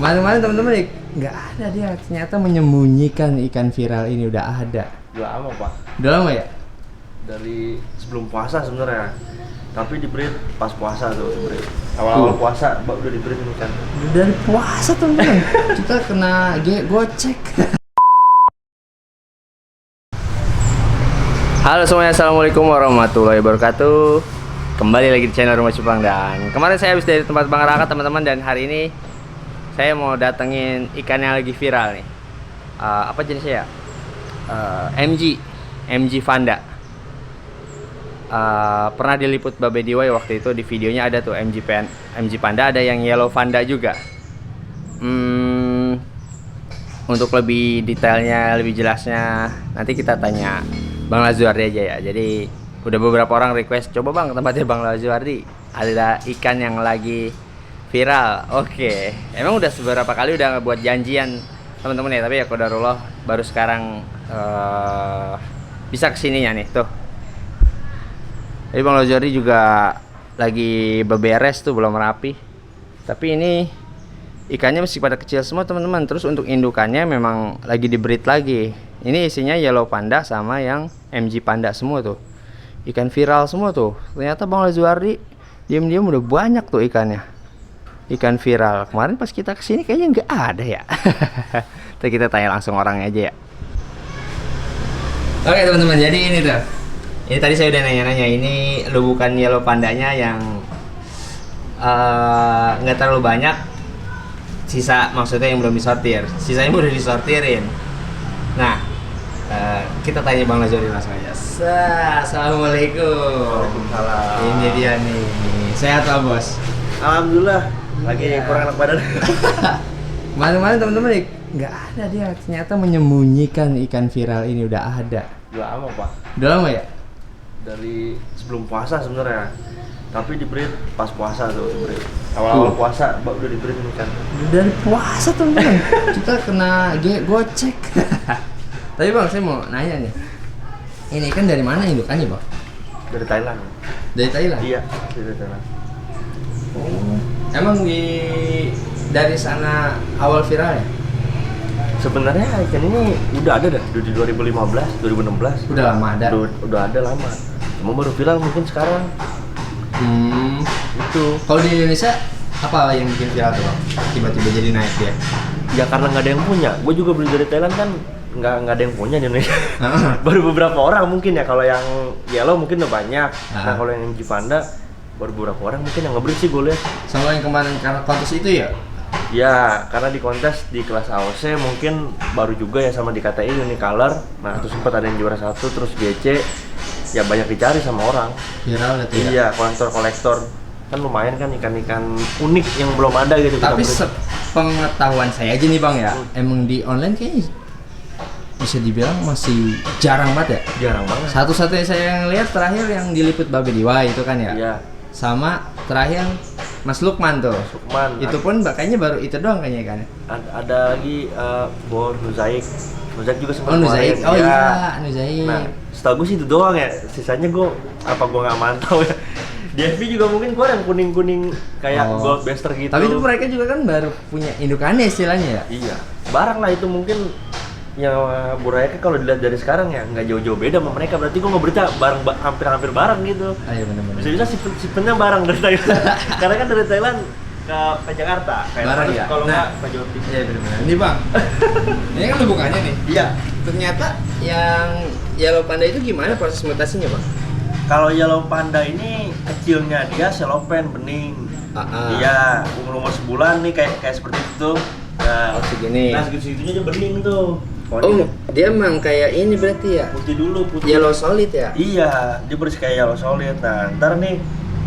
Kemarin-kemarin teman-teman nggak ada dia, ternyata menyembunyikan ikan viral ini udah ada. Udah lama pak. Udah lama ya? Dari sebelum puasa sebenarnya. Tapi di breed pas puasa tuh di breed. Awal-awal puasa udah di breed ini kan. Udah dari puasa teman-teman. Kita kena gocek. Halo semuanya, assalamualaikum warahmatullahi wabarakatuh. Kembali lagi di channel Rumah Cupang. Dan kemarin saya habis dari tempat Bang Raka teman-teman, dan hari ini saya mau datengin ikan yang lagi viral nih. Apa jenisnya ya? MG Vanda. Pernah diliput Babe Diwai waktu itu, di videonya ada tuh MG Panda, ada yang Yellow Vanda juga. Untuk lebih detailnya, lebih jelasnya nanti kita tanya Bang Lazuardi aja ya. Jadi udah beberapa orang request, coba Bang tempatnya Bang Lazuardi, ada ikan yang lagi viral. Oke, emang udah beberapa kali udah buat janjian teman-teman ya, tapi ya qadarullah baru sekarang bisa kesininya nih tuh. Jadi Bang Lazuardi juga lagi beberes tuh, belum rapi. Tapi ini ikannya masih pada kecil semua teman-teman. Terus untuk indukannya memang lagi di breed lagi. Ini isinya Yellow Panda sama yang MG Panda semua tuh. Ikan viral semua tuh. Ternyata Bang Lazuardi diam-diam udah banyak tuh ikannya. Ikan viral. Kemarin pas kita kesini kayaknya nggak ada ya. Ntar kita tanya langsung orangnya aja ya. Oke teman-teman, jadi ini tuh. Ini tadi saya udah nanya-nanya, ini lubukan Yellow Pandanya yang nggak terlalu banyak. Sisa maksudnya yang belum disortir. Sisanya udah disortirin. Nah, kita tanya Bang Lazuardi langsung aja. Assalamualaikum. Waalaikumsalam. Ini dia nih. Sehat Pak Bos? Alhamdulillah. Lagi kurang enak badan. Kemarin-kemarin teman-teman nggak ada dia, ternyata menyembunyikan ikan viral ini udah ada. Udah lama pak. Udah lama ya? Dari sebelum puasa sebenarnya. Tapi di breed pas puasa tuh di breed. Awal-awal puasa udah di breed ini kan. Udah dari puasa teman-teman. Kita kena gocek. Tapi Bang, saya mau nanya nih. Ini ikan dari mana indukannya Bang? Dari Thailand. Dari Thailand? Iya, dari Thailand. Oh. Emang dari sana awal viral ya? Sebenarnya ikan ini udah ada dah di 2015, 2016. Udah lama ada. Udah ada lama. Cuma baru viral mungkin sekarang. Itu. Kalau di Indonesia apa yang bikin viral tuh Bang? Tiba-tiba jadi naik dia? Ya karena nggak ada yang punya. Gue juga beli dari Thailand kan nggak ada yang punya di Indonesia. Baru beberapa orang mungkin ya. Kalau yang yellow mungkin udah banyak. Nah kalau yang MG Panda baru beberapa orang mungkin yang ngebreed sih gue lihat. Sama yang kemarin karena kontes itu ya? Ya, karena di kontes di kelas AOC mungkin baru juga ya, sama di KTI Unicolor. Nah, terus sempat ada yang juara 1, terus GC. Ya banyak dicari sama orang. Viral gitu ya? Iya, kolektor kan lumayan kan ikan-ikan unik yang belum ada gitu. Tapi pengetahuan saya aja nih Bang ya, emang di online kayaknya bisa dibilang masih jarang banget ya? Jarang banget. Satu-satunya saya yang lihat terakhir yang diliput Babe Diwai itu kan ya? Iya. Sama terakhir Mas Lukman tuh. Lukman. Itu pun kayaknya baru itu doang kayaknya kan? Ada lagi Bor Nuzaik. Nuzaik juga sempat. Oh Nuzaik. Oh ya. iya, Nuzaik. Nah, setahu gue sih itu doang ya. Sisanya gue nggak mantau ya. Di FB juga mungkin gue yang kuning-kuning kayak gold baster gitu. Tapi itu mereka juga kan baru punya indukannya istilahnya ya? Iya. Barang lah itu mungkin yang Buraya kalau dilihat dari sekarang ya nggak jauh-jauh beda sama mereka. Berarti gue nggak berita barang hampir barang gitu. Iya benar-benar. Bisa-bisa sipennya barang dari Thailand. Karena kan dari Thailand ke Jakarta kayak barang ya. Kalau nggak ke Jawa. Iya benar-benar. Ini Bang. Ini kan lubukannya nih. Iya. Ternyata yang Yellow Panda itu gimana proses mutasinya Bang? Kalau Yellow Panda ini kecilnya dia selopen bening. Iya, umur sebulan nih kayak seperti itu. Nah, segini. Nah, segitunya aja bening tuh. Oh, dia emang kayak ini berarti ya? Putih dulu, putih. Yellow solid ya? Iya, dia bersih kayak yellow solid. Nah, ntar nih,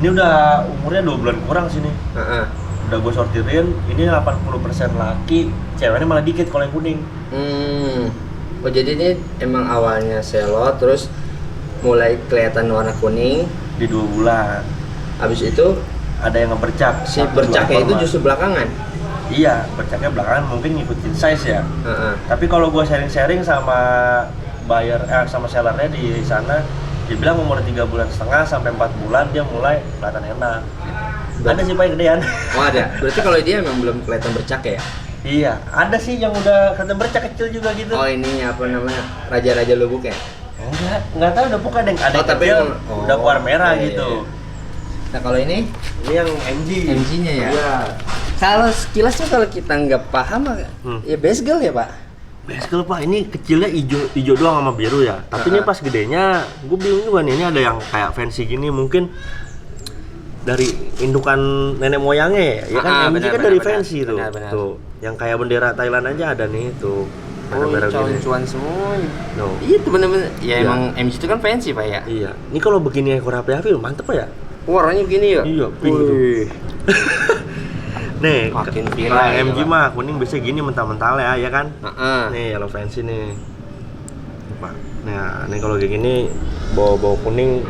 ini udah umurnya 2 bulan kurang sini. Udah gue sortirin, ini 80% laki, ceweknya malah dikit kalau yang kuning. Oh jadi ini emang awalnya selot, terus mulai kelihatan warna kuning di 2 bulan. Habis itu ada yang ngebercak. Si bercaknya itu justru belakangan? Iya, bercaknya belakangan mungkin ngikutin size ya. Tapi kalau gue sharing-sharing sama buyer, sama sellernya di sana, dia bilang umur 3,5 bulan sampai 4 bulan dia mulai kelihatan enak. Ada sih Pak yang gedean. Oh ada. Berarti kalau dia memang belum kelihatan bercak ya? Iya, ada sih yang udah kata bercak kecil juga gitu. Oh ini apa namanya? Raja-raja lubuk ya? Enggak tahu udah bukan ada yang tapi kecil, udah keluar merah iya, gitu. iya. Nah kalau ini Yang MG. MG-nya ya? Iya. Kalau sekilasnya kalau kita nggak paham, ya basegel ya Pak? Baskel Pak, ini kecilnya hijau doang sama biru ya. Tapi ini pas gedenya, gue bingung juga nih. Ini ada yang kayak fancy gini, mungkin dari indukan nenek moyangnya ya. Ya kan MG kan dari fancy tuh. Benar. Tuh, yang kayak bendera Thailand aja ada nih tuh. Merah-merah gini. cuan semua. No. Itu bener-bener. Ya Iya. emang MG itu kan fancy Pak ya? Iya. Ini kalau begini ekor HP mantep Pak ya? Warnanya begini ya? Iya, pink tuh. Wih. Nih, Makin kalau viral ya, MG Pak. mah kuning biasanya gini mentah-mentah ya kan? Heeh. Nih, yellow fancy nih. Pak. Nah, ini kalau kayak gini bawa kuning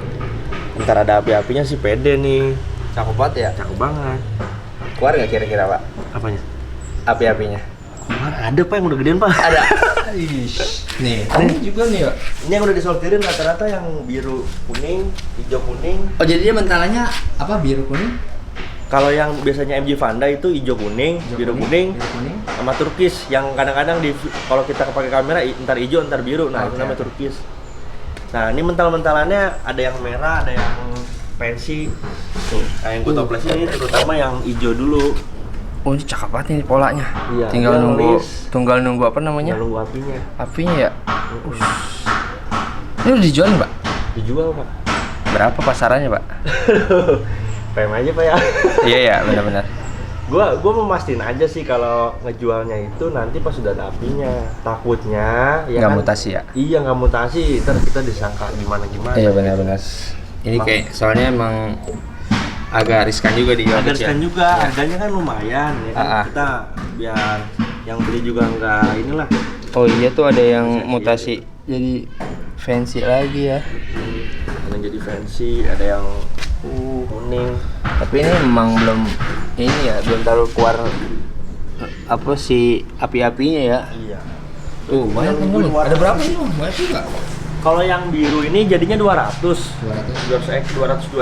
ntar ada api-apinya sih pede nih. Cakep banget ya? Cakep banget. Keluar nggak kira-kira Pak? Apanya? Api-apinya? Keluar ada Pak yang udah gedean Pak. Ada. Nih, ini juga nih ya. Ini yang udah disortirin rata-rata yang biru kuning, hijau kuning. Oh jadi dia mentalannya apa biru kuning? Kalau yang biasanya MG Vanda itu hijau kuning, biru kuning, sama turkis yang kadang-kadang kalau kita pakai kamera ntar hijau ntar biru, nah itu namanya turkis. Nah ini mental-mentalannya ada yang merah, ada yang fancy. Tuh, nah yang gue toples ini terutama yang hijau dulu. Oh ini cakep banget nih polanya. Iya, Tinggal dia tunggal nunggu apa namanya? Nunggu apinya. Apinya ya. Ini udah dijual nih, Pak? Dijual Pak. Berapa pasarannya Pak? PM aja Pak ya. Iya ya benar-benar. Gua memastiin aja sih kalau ngejualnya itu nanti pas sudah ada apinya. Takutnya ya Nggak kan, mutasi ya? Iya nggak mutasi, ntar kita disangka gimana. Iya benar-benar. Ini kayak soalnya emang agak riskan juga di Agak riskan juga, harganya kan lumayan ya kan. Kita biar yang beli juga nggak inilah. Oh iya tuh ada yang mutasi jadi fancy lagi ya. Ada yang jadi fancy, ada yang kuning. Tapi ini memang belum terlalu keluar apa sih api-apinya ya. Iya. Tuh banyak Yang nih. warna- Ada berapa ini Bang? Banyak juga. Kalau yang biru ini jadinya 202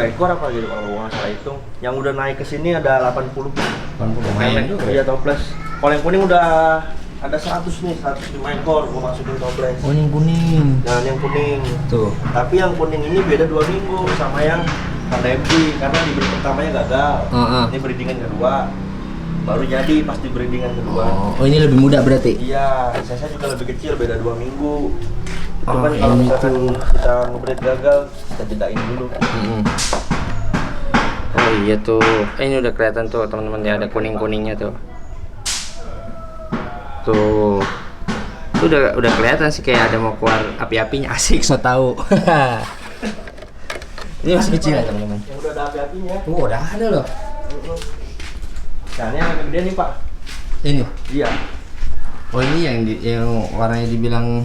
ekor apa gitu kalau gua nggak salah hitung. Yang udah naik ke sini ada 80. Lumayan juga. Iya toples. Kalau yang kuning udah ada 100 nih, 105 ekor gua masukin toples. Oh ini yang kuning. Nah, yang kuning. Tuh. Tapi yang kuning ini beda 2 minggu sama yang Vanda MG karena di breeding pertamanya gagal. Ini breedingan kedua. Baru jadi pas di breedingan kedua. Oh ini lebih muda berarti? Iya, saya juga lebih kecil, beda 2 minggu. Itu Oh, kan kalau ini misalkan tuh. kita ngebreed gagal, kita jedain dulu. Oh iya tuh. Ini udah kelihatan tuh teman-teman ya, ada kuning-kuningnya tuh. Tuh. Itu udah kelihatan sih kayak ada mau keluar api-apinya. Asik so tahu. Ini masih kecil ya teman-teman. Yang udah ada api-apinya. Tuh udah ada loh. Nah, ini yang agak gede nih, Pak. Ini. Iya. Oh ini yang warnanya dibilang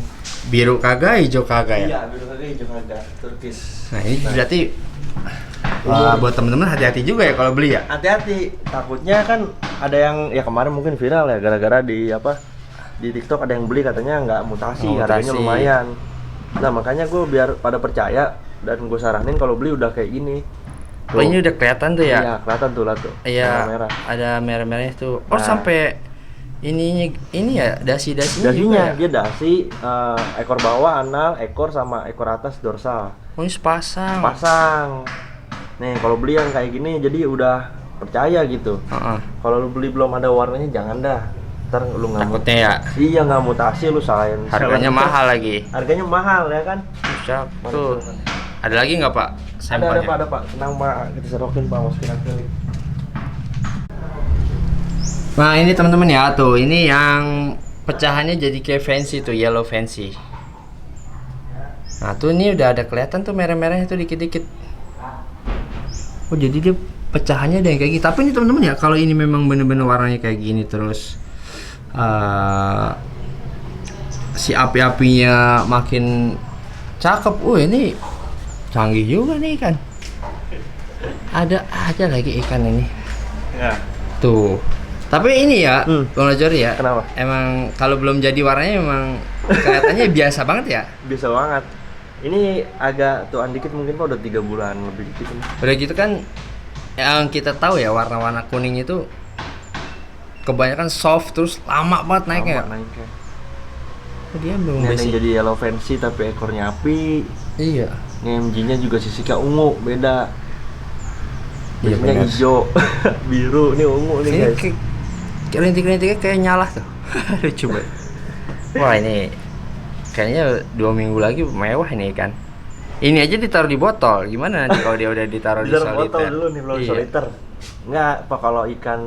biru kagak, hijau kagak ya? Iya, biru kagak, hijau kagak, turkis. Nah ini berarti buat temen-temen hati-hati juga ya kalau beli ya? Hati-hati, takutnya kan ada yang ya kemarin mungkin viral ya gara-gara di TikTok ada yang beli katanya nggak mutasi, harganya lumayan. Nah makanya gue biar pada percaya dan gue saranin kalau beli udah kayak gini. Oh ini udah kelihatan tuh ya? Iya kelihatan tuh lah tuh. Iya. Merah. Ada merah-merahnya tuh. Oh Nah. sampai ini ya dasi-dasinya juga Dasinya ya? dia dasi ekor bawah anal, ekor sama ekor atas dorsal. Oh ini sepasang. Pasang. Nih kalau beli yang kayak gini jadi udah percaya gitu. Kalau lu beli belum ada warnanya jangan dah. Ntar lu nggak Takutnya ya? Iya nggak mutasi lu salahin. Harganya mahal lagi. Harganya mahal ya kan? Siap tuh. Ada lagi nggak Pak? Sampelnya? Ada Pak. Tenang Pak, kita serokin Pak, masukin akrilik. Nah ini teman-teman ya tuh, ini yang pecahannya jadi kayak fancy tuh, yellow fancy. Nah tuh ini udah ada kelihatan tuh merah-merahnya tuh dikit-dikit. Oh jadi dia pecahannya ada yang kayak gitu. Tapi ini teman-teman ya, kalau ini memang bener-bener warnanya kayak gini terus si api-apinya makin cakep. Ini canggih juga nih ikan. Ada aja lagi ikan ini. Ya. Tuh. Tapi ini ya, Bang Lajori ya. Kenapa? Emang kalau belum jadi warnanya emang kelihatannya biasa banget ya. Bisa banget. Ini agak tuan dikit mungkin Pak udah 3 bulan lebih dikit ini. Udah gitu kan yang kita tahu ya warna-warna kuning itu kebanyakan soft terus lama banget naiknya. Naiknya. Dia belum Ini ada yang basic. jadi yellow fancy tapi ekornya api. Iya. Ini MG-nya juga sisiknya ungu, beda. Iya, Biasanya benar. hijau, biru, ini ungu nih Ini guys. kayak rintik-rintiknya kayak nyala tuh. Lucu banget. Wah ini kayaknya 2 minggu lagi mewah ini kan. Ini aja ditaruh di botol. Gimana nanti kalau dia udah ditaruh di Bisa botol soliter? dulu nih, belum Iya. soliter. Enggak, Pak, kalau ikan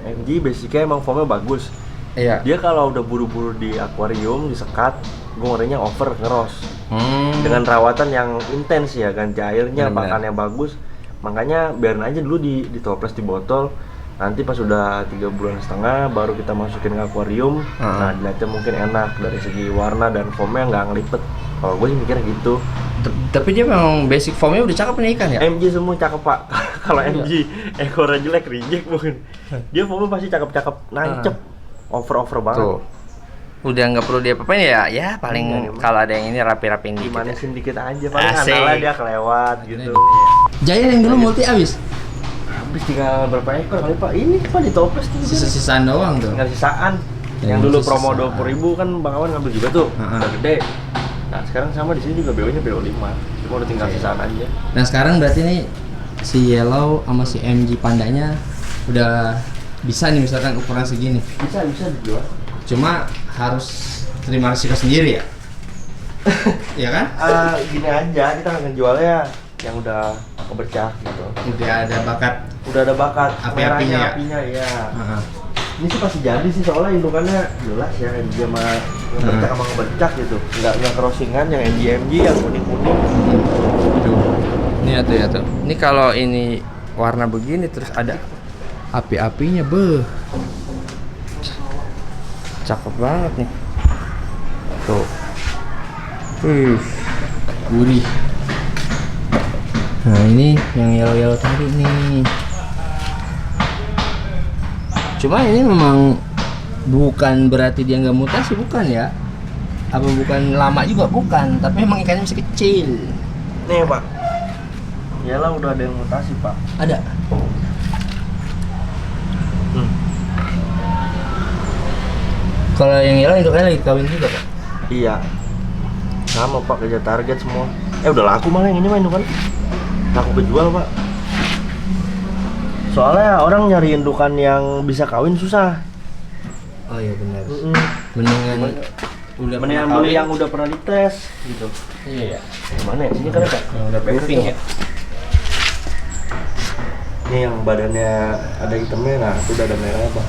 MG basicnya emang foamnya bagus. Iya. Dia kalau udah buru-buru di akuarium, disekat, gue ngerinya over ngeros. Dengan rawatan yang intens ya, ganti airnya, Benar-benar. pakannya bagus. Makanya biarin aja dulu di toples di botol. Nanti pas udah 3,5 bulan baru kita masukin ke akuarium. Nah, dilihatnya mungkin enak dari segi warna dan foamnya nggak ngelipet. Kalau gue sih mikirnya gitu. Tapi dia memang basic formnya udah cakep nih ikan ya. MG semua cakep Pak. Kalau Iya. MG ekornya jelek reject mungkin. Dia foamnya pasti cakep-cakep, nancep. Over banget. Tuh. Udah nggak perlu dia apain ya. Ya paling Enggak nih, kalau ada yang ini rapi-rapiin dikit. Ya. Dimanasin dikit aja, paling Asik. analnya dia kelewat gitu. Giant yang dulu multi abis. Habis tinggal berapa ekor kali Pak? Ini Pak di toples tuh. Sisa-sisaan doang tuh. Tinggal sisaan. Ya, Yang dulu sisaan. promo 20.000 kan Bang Awan ngambil juga tuh. Udah gede. Nah, sekarang sama di sini juga BO-nya BO5. Cuma udah tinggal sisaan aja. Nah sekarang berarti nih si Yellow sama si MG pandanya udah bisa nih misalkan ukuran segini. Bisa dijual. Cuma harus terima risiko sendiri ya. Iya kan? Gini aja, kita nggak ngejualnya yang udah kebercak gitu. Udah ada bakat. Udah ada bakat Api-apinya ya? apinya ya. Ini sih pasti jadi sih, soalnya indukannya jelas ya, MG sama ngebercak sama ngebercak gitu. Nggak crossingan yang MG yang kuning-kuning. Tuh. Ini ya tuh. Ini kalau ini warna begini terus ada api-apinya, beuh. Cakep banget nih. Tuh. Gurih. Nah, ini yang yellow tadi nih. Cuma ini memang bukan berarti dia nggak mutasi, bukan ya? Apa bukan lama juga, bukan, tapi emang ikannya masih kecil. Nih Pak, Yalah udah ada yang mutasi Pak. Ada. Kalau yang yellow indukannya lagi kawin juga Pak? Iya, sama Pak, kerja target semua. Udah laku malah yang ini mah indukan. Laku kejual Pak. Soalnya orang nyari indukan yang bisa kawin susah. Oh iya benar. Mendingan udah Mendingan pernah beli kawin. yang udah pernah dites gitu. Iya. Gimana ya? Sini kan ada. Yang udah proofing ya. Ini yang badannya ada hitamnya, nah itu udah ada merahnya Pak.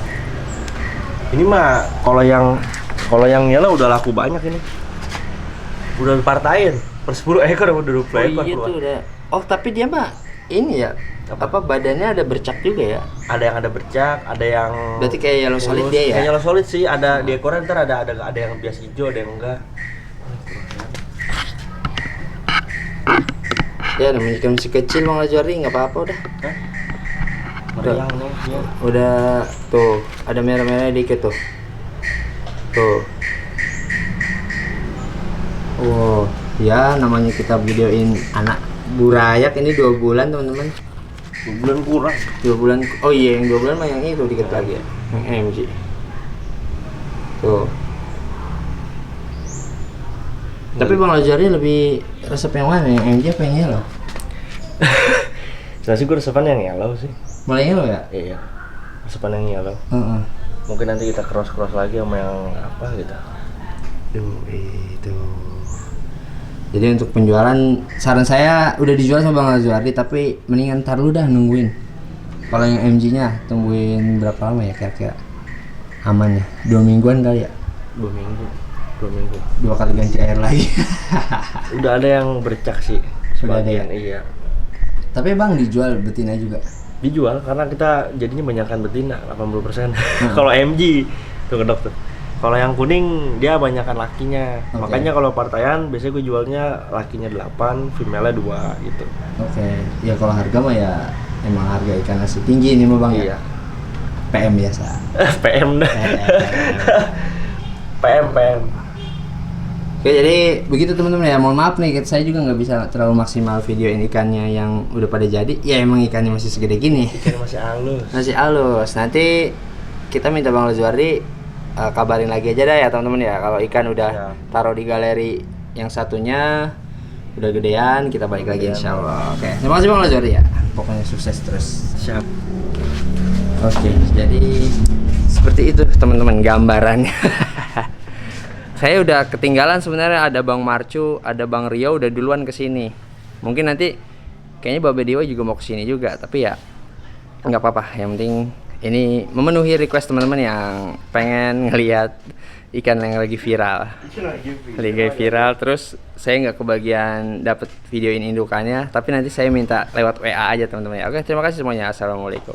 Ini mah kalau yang yellow udah laku banyak ini. Udah dipartain per 10 ekor udah 20 ekor Oh iya keluar. tuh udah. Oh tapi dia mah ini ya apa badannya ada bercak juga ya? Ada yang ada bercak, ada yang Berarti kayak yellow solid dia ya? Kayak yellow solid sih, ada di ekornya ntar ada yang biasa hijau, ada yang enggak. Ya namanya ikan masih kecil Bang Lazari, nggak apa-apa udah. Hah? Meriang nih, ya. Udah tuh ada merah-merahnya dikit tuh. Tuh. Wow, ya namanya kita videoin anak burayak ini 2 bulan teman-teman. 2 bulan kurang. 2 bulan. Oh iya yang 2 bulan mah yang itu dikit lagi ya. Yang MG. Tuh. Tapi Bang Lazari lebih resep yang mana? Yang MG apa yang yellow? Saya sih gue resepan yang yellow sih. Mulai yellow ya? Iya. Resepan yang yellow. Heeh. Mungkin nanti kita cross lagi sama yang apa gitu. Tuh itu. Jadi untuk penjualan saran saya udah dijual sama Bang Lazari tapi mendingan ntar lu dah nungguin. Kalau yang MG-nya tungguin berapa lama ya kira-kira aman ya? 2 mingguan kali ya? 2 minggu. 2 minggu. 2 kali ganti air lagi. Udah ada yang bercak sih. Sudah ada ya? Sebagian, iya. Tapi Bang dijual betina juga. Dijual karena kita jadinya banyakkan betina 80%. Kalau MG tuh kedok tuh. Kalau yang kuning dia banyakkan lakinya. Oke. Makanya kalau partaian biasanya gue jualnya lakinya 8, female-nya 2 gitu. Oke. Ya kalau harga mah ya emang harga ikan masih tinggi ini mah Bang Iya. ya. PM biasa. PM dah. PM. Oke, jadi begitu teman-teman ya. Mohon maaf nih, saya juga nggak bisa terlalu maksimal videoin ikannya yang udah pada jadi. Ya emang ikannya masih segede gini. Ikan masih halus. Masih halus. Nanti kita minta Bang Lazuardi kabarin lagi aja dah ya teman-teman ya. Kalau ikan udah Ya. taruh di galeri yang satunya udah gedean, kita balik lagi insya Allah. Oke, terima kasih Bang Lazuardi ya. Pokoknya sukses terus. Siap. Oke, jadi seperti itu teman-teman gambarannya. Saya udah ketinggalan sebenarnya, ada Bang Marcu, ada Bang Rio udah duluan ke sini. Mungkin nanti kayaknya Babe Dewa juga mau ke sini juga, tapi ya nggak apa-apa. Yang penting ini memenuhi request teman-teman yang pengen ngelihat ikan yang lagi viral. Lagi viral, terus saya nggak kebagian dapat videoin indukannya, tapi nanti saya minta lewat WA aja teman-teman ya. Oke, terima kasih semuanya. Assalamualaikum.